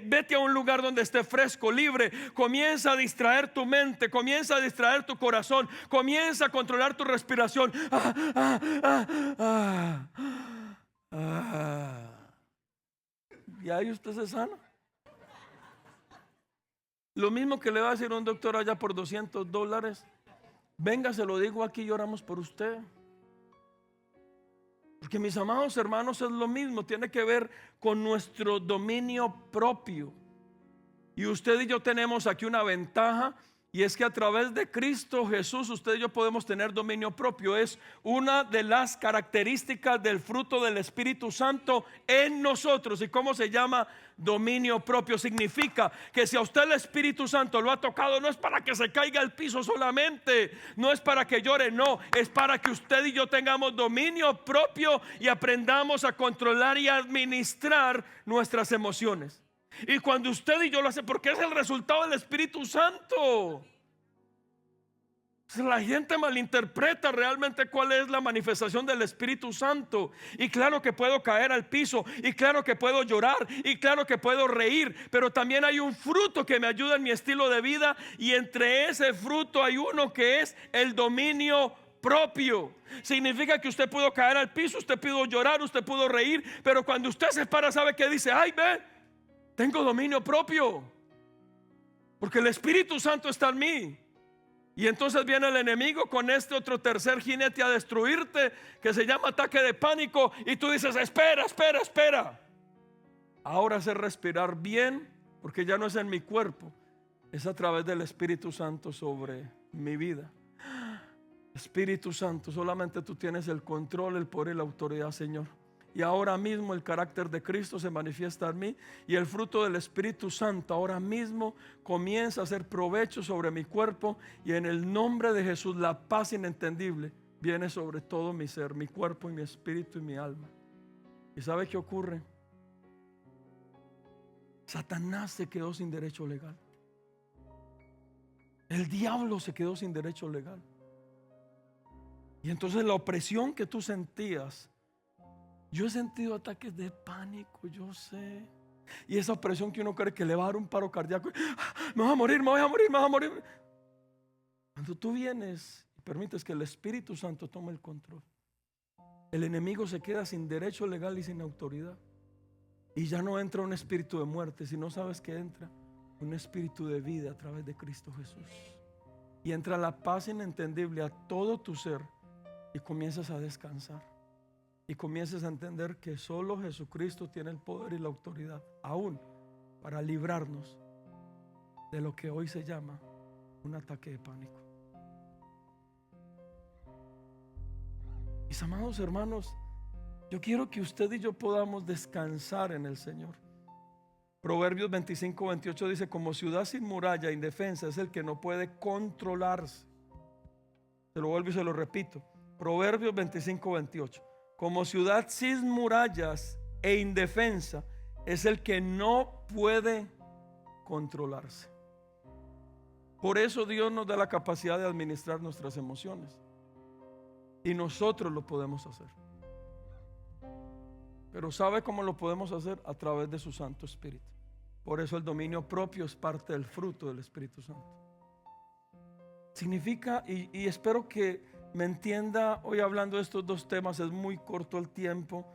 Vete a un lugar donde esté fresco, libre. Comienza a distraer tu mente, comienza a distraer tu corazón, comienza a controlar tu respiración. Y ahí usted se sana. Lo mismo que le va a decir un doctor allá por $200. Venga, se lo digo aquí y oramos por usted. Porque mis amados hermanos, es lo mismo. Tiene que ver con nuestro dominio propio. Y usted y yo tenemos aquí una ventaja, y es que a través de Cristo Jesús usted y yo podemos tener dominio propio. Es una de las características del fruto del Espíritu Santo en nosotros. ¿Y cómo se llama? Dominio propio. Significa que si a usted el Espíritu Santo lo ha tocado, no es para que se caiga al piso solamente, no es para que llore, no, es para que usted y yo tengamos dominio propio y aprendamos a controlar y administrar nuestras emociones. Y cuando usted y yo lo hace, porque es el resultado del Espíritu Santo. La gente malinterpreta realmente cuál es la manifestación del Espíritu Santo. Y claro que puedo caer al piso, y claro que puedo llorar, y claro que puedo reír, pero también hay un fruto que me ayuda en mi estilo de vida, y entre ese fruto hay uno que es el dominio propio. Significa que usted pudo caer al piso, usted pudo llorar, usted pudo reír, pero cuando usted se para, ¿sabe qué dice? Ay, ve, tengo dominio propio, porque el Espíritu Santo está en mí. Y entonces viene el enemigo con este otro tercer jinete a destruirte, que se llama ataque de pánico. Y tú dices, espera. Ahora sé respirar bien, porque ya no es en mi cuerpo, es a través del Espíritu Santo sobre mi vida. Espíritu Santo, solamente tú tienes el control, el poder y la autoridad, Señor. Y ahora mismo el carácter de Cristo se manifiesta en mí, y el fruto del Espíritu Santo ahora mismo comienza a hacer provecho sobre mi cuerpo, y en el nombre de Jesús la paz inentendible viene sobre todo mi ser, mi cuerpo y mi espíritu y mi alma. ¿Y sabe qué ocurre? Satanás se quedó sin derecho legal. El diablo se quedó sin derecho legal. Y entonces la opresión que tú sentías, yo he sentido ataques de pánico, yo sé. Y esa opresión que uno cree que le va a dar un paro cardíaco. Me voy a morir, me voy a morir, me voy a morir. Cuando tú vienes y permites que el Espíritu Santo tome el control, el enemigo se queda sin derecho legal y sin autoridad. Y ya no entra un espíritu de muerte, sino sabes que entra un espíritu de vida a través de Cristo Jesús. Y entra la paz inentendible a todo tu ser, y comienzas a descansar. Y comiences a entender que solo Jesucristo tiene el poder y la autoridad, aún para librarnos de lo que hoy se llama un ataque de pánico. Mis amados hermanos, yo quiero que usted y yo podamos descansar en el Señor. Proverbios 25:28 dice: como ciudad sin muralla, indefensa, es el que no puede controlarse. Se lo vuelvo y se lo repito. Proverbios 25:28. Como ciudad sin murallas e indefensa, es el que no puede controlarse. Por eso Dios nos da la capacidad de administrar nuestras emociones. Y nosotros lo podemos hacer. Pero ¿sabe cómo lo podemos hacer? A través de su Santo Espíritu. Por eso el dominio propio es parte del fruto del Espíritu Santo. Significa, y espero que me entienda, hoy hablando de estos dos temas, es muy corto el tiempo.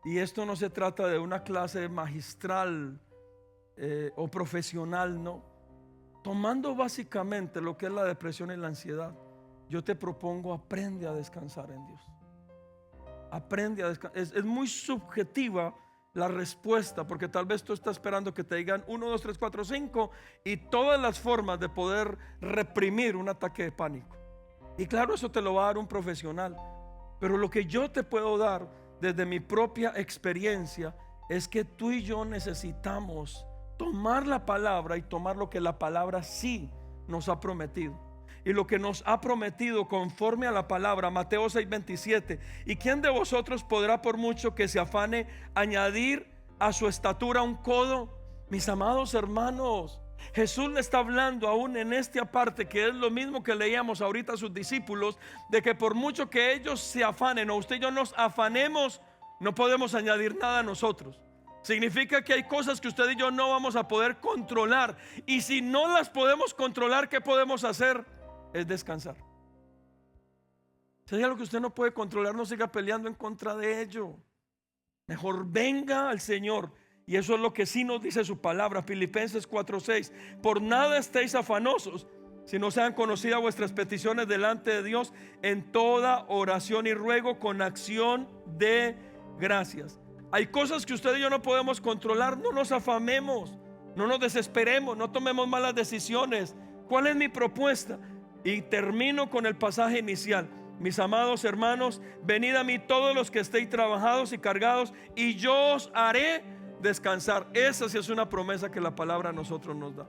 Y esto no se trata de una clase magistral o profesional, no. Tomando básicamente lo que es la depresión y la ansiedad, yo te propongo: aprende a descansar en Dios. Aprende a descansar. Es muy subjetiva la respuesta, porque tal vez tú estás esperando que te digan 1, 2, 3, 4, 5 y todas las formas de poder reprimir un ataque de pánico. Y claro, eso te lo va a dar un profesional. Pero lo que yo te puedo dar desde mi propia experiencia es que tú y yo necesitamos tomar la palabra y tomar lo que la palabra sí nos ha prometido. Y lo que nos ha prometido conforme a la palabra, Mateo 6:27. ¿Y quién de vosotros podrá, por mucho que se afane, añadir a su estatura un codo? Mis amados hermanos, Jesús le está hablando aún en esta parte, que es lo mismo que leíamos ahorita a sus discípulos, de que por mucho que ellos se afanen o usted y yo nos afanemos, no podemos añadir nada a nosotros. Significa que hay cosas que usted y yo no vamos a poder controlar. Y si no las podemos controlar, ¿qué podemos hacer? Es descansar. Si hay algo que usted no puede controlar, no siga peleando en contra de ello. Mejor venga al Señor. Y eso es lo que sí nos dice su palabra, Filipenses 4:6. Por nada estéis afanosos, sino sean conocidas vuestras peticiones delante de Dios en toda oración y ruego con acción de gracias. Hay cosas que usted y yo no podemos controlar. No nos afamemos, no nos desesperemos, no tomemos malas decisiones. ¿Cuál es mi propuesta? Y termino con el pasaje inicial. Mis amados hermanos, venid a mí todos los que estéis trabajados y cargados, y yo os haré descansar. Esa sí es una promesa que la palabra a nosotros nos da.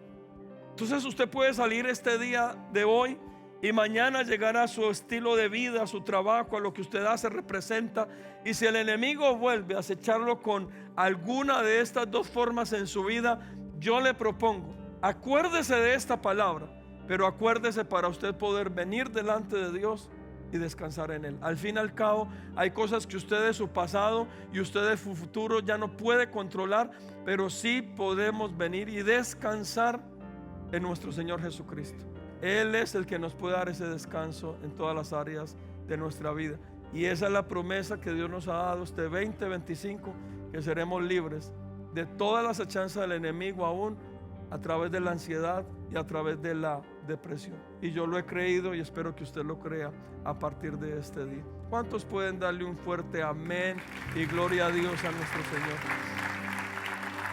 Entonces usted puede salir este día de hoy y mañana llegar a su estilo de vida, a su trabajo, a lo que usted hace, representa. Y si el enemigo vuelve a acecharlo con alguna de estas dos formas en su vida, yo le propongo: acuérdese de esta palabra, pero acuérdese para usted poder venir delante de Dios y descansar en Él. Al fin y al cabo, hay cosas que usted de su pasado y usted de su futuro ya no puede controlar, pero sí podemos venir y descansar en nuestro Señor Jesucristo. Él es el que nos puede dar ese descanso en todas las áreas de nuestra vida. Y esa es la promesa que Dios nos ha dado este 2025, que seremos libres de todas las acechanzas del enemigo, aún a través de la ansiedad y a través de la depresión. Y yo lo he creído y espero que usted lo crea a partir de este día. ¿Cuántos pueden darle un fuerte amén y gloria a Dios, a nuestro Señor?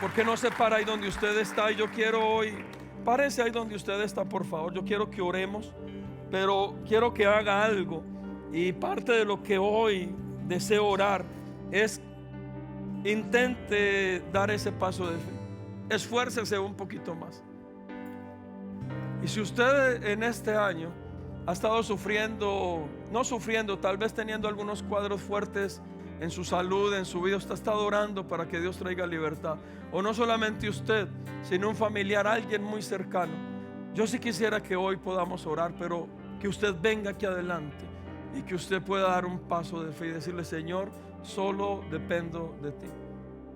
¿Por qué no se para ahí donde usted está? Y yo quiero hoy, párese ahí donde usted está, por favor. Yo quiero que oremos, pero quiero que haga algo. Y parte de lo que hoy deseo orar es: intente dar ese paso de fe. Esfuércese un poquito más. Y si usted en este año ha estado sufriendo, no sufriendo, tal vez teniendo algunos cuadros fuertes en su salud, en su vida, usted ha estado orando para que Dios traiga libertad. O no solamente usted, sino un familiar, alguien muy cercano. Yo sí quisiera que hoy podamos orar, pero que usted venga aquí adelante y que usted pueda dar un paso de fe y decirle: Señor, solo dependo de ti.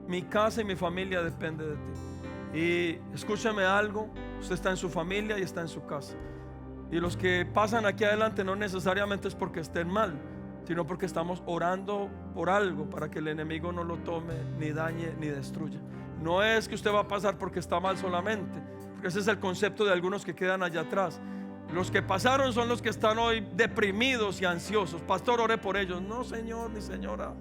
Mi casa y mi familia depende de ti. Y escúchame algo: usted está en su familia y está en su casa. Y los que pasan aquí adelante no necesariamente es porque estén mal, sino porque estamos orando por algo para que el enemigo no lo tome, ni dañe, ni destruya. No es que usted va a pasar porque está mal solamente, porque ese es el concepto de algunos que quedan allá atrás. Los que pasaron son los que están hoy deprimidos y ansiosos. Pastor, oré por ellos. No, señor, ni señora.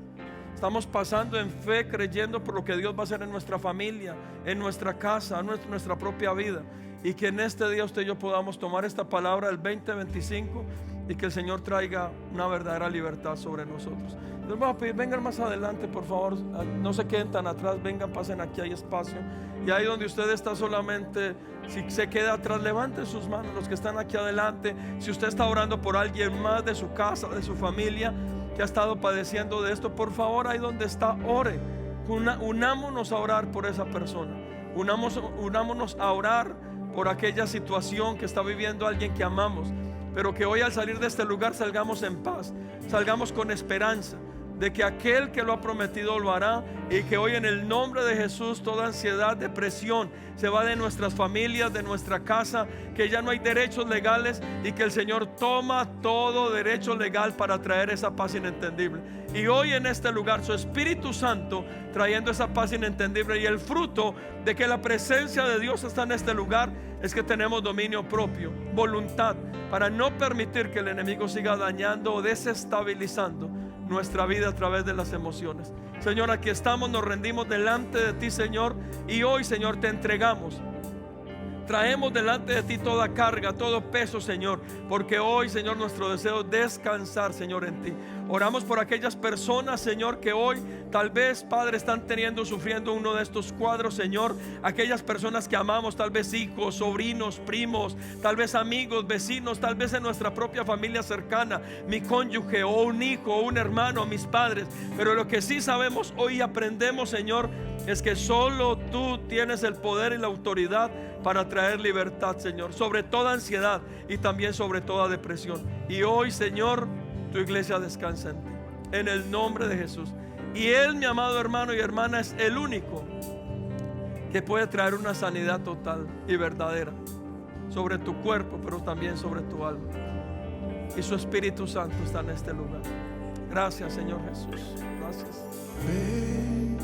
Estamos pasando en fe, creyendo por lo que Dios va a hacer en nuestra familia, en nuestra casa, en nuestra propia vida. Y que en este día usted y yo podamos tomar esta palabra del 2025 y que el Señor traiga una verdadera libertad sobre nosotros. Les voy a pedir, vengan más adelante, por favor, no se queden tan atrás, vengan, pasen aquí, hay espacio. Y ahí donde usted está, solamente si se queda atrás, levante sus manos, los que están aquí adelante. Si usted está orando por alguien más de su casa, de su familia, que ha estado padeciendo de esto, por favor, ahí donde está, ore. Unámonos a orar por esa persona. Unámonos a orar por aquella situación que está viviendo alguien que amamos, pero que hoy al salir de este lugar salgamos en paz, salgamos con esperanza de que aquel que lo ha prometido lo hará, y que hoy en el nombre de Jesús toda ansiedad, depresión se va de nuestras familias, de nuestra casa, que ya no hay derechos legales y que el Señor toma todo derecho legal para traer esa paz inentendible. Y hoy en este lugar su Espíritu Santo trayendo esa paz inentendible, y el fruto de que la presencia de Dios está en este lugar es que tenemos dominio propio, voluntad, para no permitir que el enemigo siga dañando o desestabilizando nuestra vida a través de las emociones. Señor, aquí estamos, nos rendimos delante de ti, Señor, y hoy, Señor, te entregamos. Traemos delante de ti toda carga, todo peso, Señor, porque hoy, Señor, nuestro deseo es descansar, Señor, en ti. Oramos por aquellas personas, Señor, que hoy tal vez, Padre, están sufriendo uno de estos cuadros, Señor. Aquellas personas que amamos, tal vez hijos, sobrinos, primos, tal vez amigos, vecinos, tal vez en nuestra propia familia cercana, mi cónyuge o un hijo o un hermano, mis padres. Pero lo que sí sabemos hoy, aprendemos, Señor, es que solo tú tienes el poder y la autoridad para traer libertad, Señor, sobre toda ansiedad y también sobre toda depresión. Y hoy, Señor, tu iglesia descansa en ti, en el nombre de Jesús. Y Él, mi amado hermano y hermana, es el único que puede traer una sanidad total y verdadera sobre tu cuerpo, pero también sobre tu alma. Y su Espíritu Santo está en este lugar. Gracias, Señor Jesús. Gracias. Ven,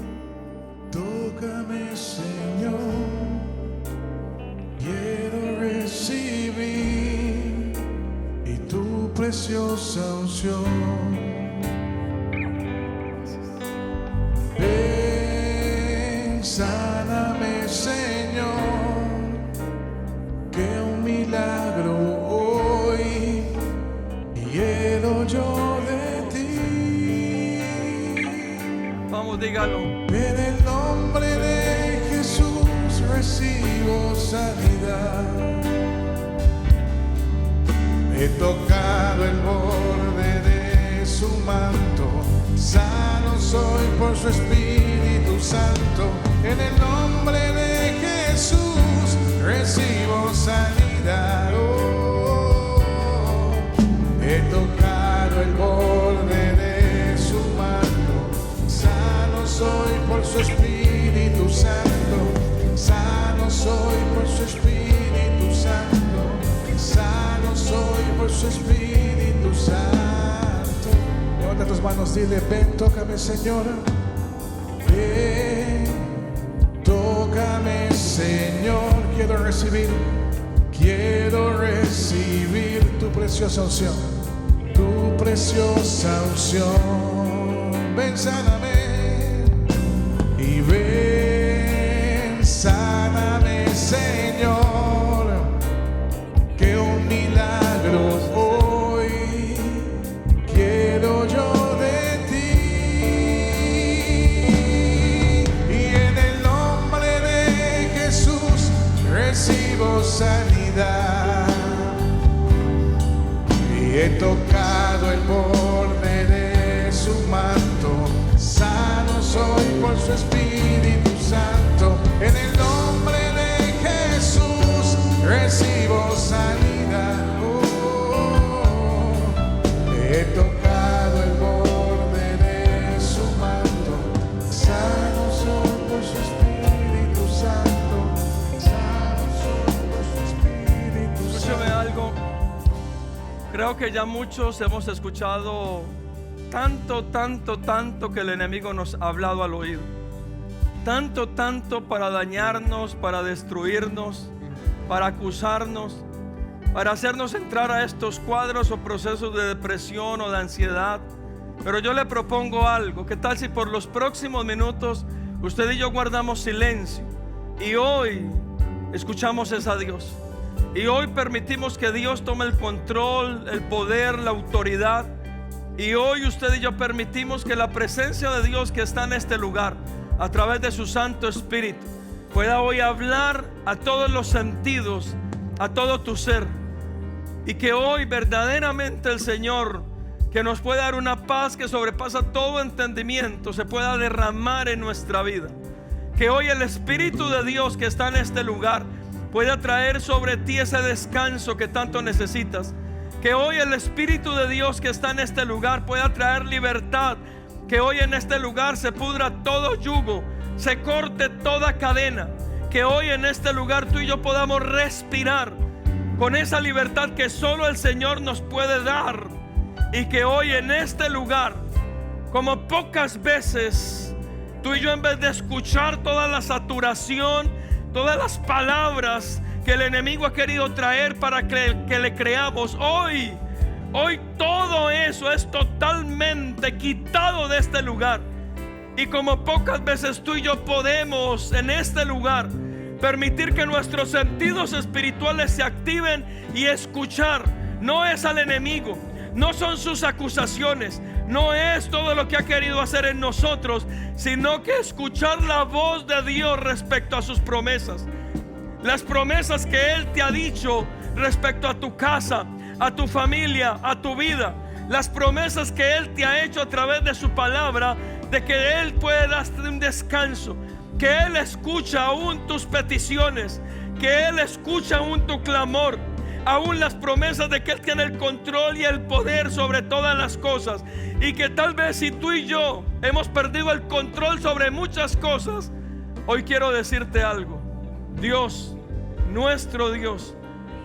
tócame, Señor. Quiero recibir y tu preciosa unción. Ven, sáname, Señor, que un milagro hoy quiero yo de ti. Vamos, dígalo. En el nombre de Jesús recibo sanidad. He tocado el borde de su manto, sano soy por su Espíritu Santo. En el nombre de Jesús recibo sanidad. Oh, he tocado el borde de su manto, sano soy por su Espíritu Santo. Sano soy por su Espíritu Santo. Sano soy por su Espíritu Santo. Levanta tus manos, dile: ven, tócame, Señor. Ven, tócame, Señor. Quiero recibir tu preciosa unción. Tu preciosa unción. Ven, sáname. Y ven, sáname, Señor, que un milagro hoy quiero yo de ti. Y en el nombre de Jesús recibo sanidad. Y he tocado el borde de su manto, sano soy por su Espíritu Santo. En el nombre de Jesús recibo sanidad. Oh, he tocado el borde de su manto, sano soy por su Espíritu Santo. Sano soy por su Espíritu Santo. Escúcheme algo. Creo que ya muchos hemos escuchado tanto que el enemigo nos ha hablado al oído. Tanto para dañarnos, para destruirnos, para acusarnos, para hacernos entrar a estos cuadros o procesos de depresión o de ansiedad. Pero yo le propongo algo. ¿Qué tal si por los próximos minutos usted y yo guardamos silencio y hoy escuchamos a Dios? Y hoy permitimos que Dios tome el control, el poder, la autoridad. Y hoy usted y yo permitimos que la presencia de Dios que está en este lugar, a través de su Santo Espíritu, pueda hoy hablar a todos los sentidos, a todo tu ser. Y que hoy verdaderamente el Señor, que nos puede dar una paz que sobrepasa todo entendimiento, se pueda derramar en nuestra vida. Que hoy el Espíritu de Dios que está en este lugar pueda traer sobre ti ese descanso que tanto necesitas. Que hoy el Espíritu de Dios que está en este lugar pueda traer libertad. Que hoy en este lugar se pudra todo yugo, se corte toda cadena. Que hoy en este lugar tú y yo podamos respirar con esa libertad que solo el Señor nos puede dar. Y que hoy en este lugar, como pocas veces, tú y yo, en vez de escuchar toda la saturación, todas las palabras que el enemigo ha querido traer para que le creamos, hoy todo eso es totalmente quitado de este lugar. Y como pocas veces tú y yo podemos en este lugar permitir que nuestros sentidos espirituales se activen y escuchar. No es al enemigo, no son sus acusaciones, no es todo lo que ha querido hacer en nosotros, sino que escuchar la voz de Dios respecto a sus promesas. Las promesas que Él te ha dicho respecto a tu casa, a tu familia, a tu vida. Las promesas que Él te ha hecho a través de su palabra, de que Él puede darte un descanso, que Él escucha aún tus peticiones, que Él escucha aún tu clamor, aún las promesas de que Él tiene el control y el poder sobre todas las cosas. Y que tal vez si tú y yo hemos perdido el control sobre muchas cosas, hoy quiero decirte algo: Dios, nuestro Dios,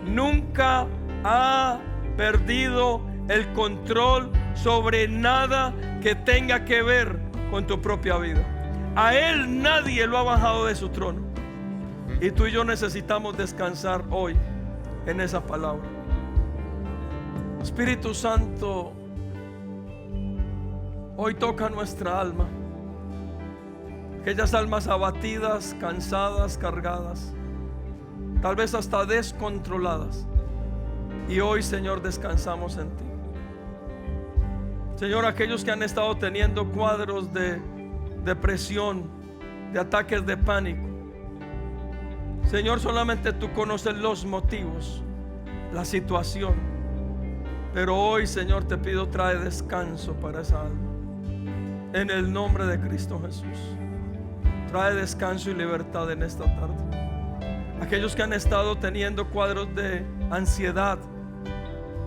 nunca ha perdido el control sobre nada que tenga que ver con tu propia vida. A Él nadie lo ha bajado de su trono. Y tú y yo necesitamos descansar hoy en esa palabra. Espíritu Santo, hoy toca nuestra alma. Aquellas almas abatidas, cansadas, cargadas, tal vez hasta descontroladas. Y hoy, Señor, descansamos en ti. Señor, aquellos que han estado teniendo cuadros de depresión, de ataques de pánico, Señor, solamente tú conoces los motivos, la situación. Pero hoy, Señor, te pido, trae descanso para esa alma. En el nombre de Cristo Jesús. Trae descanso y libertad en esta tarde. Aquellos que han estado teniendo cuadros de ansiedad,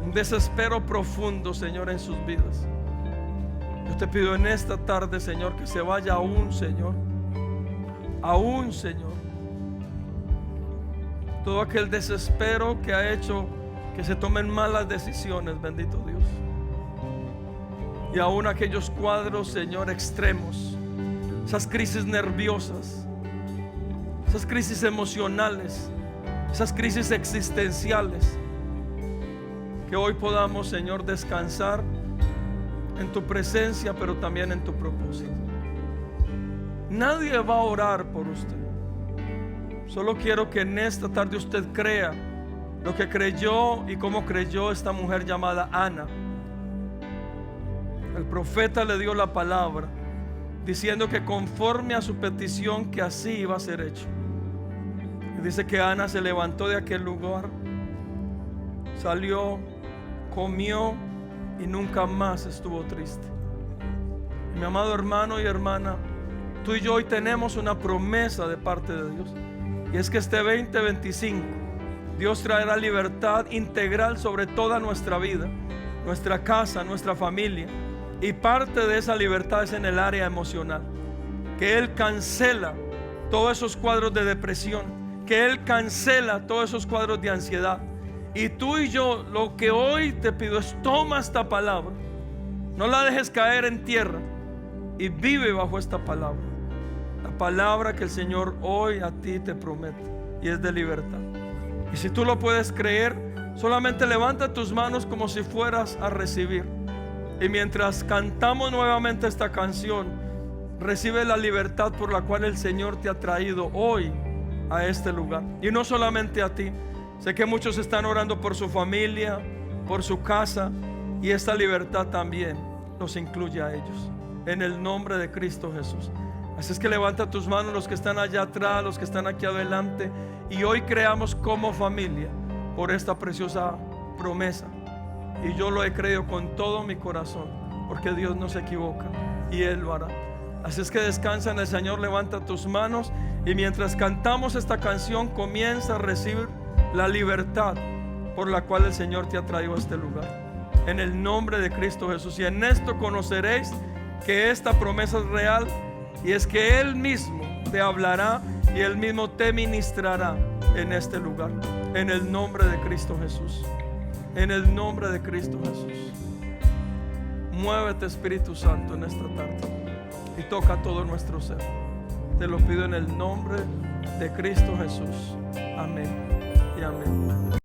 un desespero profundo, Señor, en sus vidas. Yo te pido en esta tarde, Señor, que se vaya aún, Señor. Aún, Señor. Todo aquel desespero que ha hecho que se tomen malas decisiones, bendito Dios. Y aún aquellos cuadros, Señor, extremos, esas crisis nerviosas, esas crisis emocionales, esas crisis existenciales. Que hoy podamos, Señor, descansar en tu presencia, pero también en tu propósito. Nadie va a orar por usted. Solo quiero que en esta tarde usted crea lo que creyó y cómo creyó esta mujer llamada Ana. El profeta le dio la palabra diciendo que conforme a su petición, que así iba a ser hecho. Y dice que Ana se levantó de aquel lugar, salió, comió y nunca más estuvo triste. Mi amado hermano y hermana, tú y yo hoy tenemos una promesa de parte de Dios, y es que este 2025 Dios traerá libertad integral sobre toda nuestra vida, nuestra casa, nuestra familia. Y parte de esa libertad es en el área emocional. Que Él cancela todos esos cuadros de depresión, que Él cancela todos esos cuadros de ansiedad. Y tú y yo, lo que hoy te pido es: toma esta palabra, no la dejes caer en tierra y vive bajo esta palabra. La palabra que el Señor hoy a ti te promete, y es de libertad. Y si tú lo puedes creer, solamente levanta tus manos como si fueras a recibir. Y mientras cantamos nuevamente esta canción, recibe la libertad por la cual el Señor te ha traído hoy a este lugar. Y no solamente a ti, Sé que muchos están orando por su familia, por su casa, y esta libertad también los incluye a ellos, en el nombre de Cristo Jesús. Así es que levanta tus manos, los que están allá atrás, los que están aquí adelante, y hoy creamos como familia por esta preciosa promesa. Y yo lo he creído con todo mi corazón, porque Dios no se equivoca y Él lo hará. Así es que descansa en el Señor, levanta tus manos, y mientras cantamos esta canción, comienza a recibir la libertad por la cual el Señor te ha traído a este lugar, en el nombre de Cristo Jesús. Y en esto conoceréis que esta promesa es real, y es que Él mismo te hablará y Él mismo te ministrará en este lugar, en el nombre de Cristo Jesús, en el nombre de Cristo Jesús. Muévete, Espíritu Santo, en esta tarde y toca todo nuestro ser. Te lo pido en el nombre de Cristo Jesús. Amén y amén.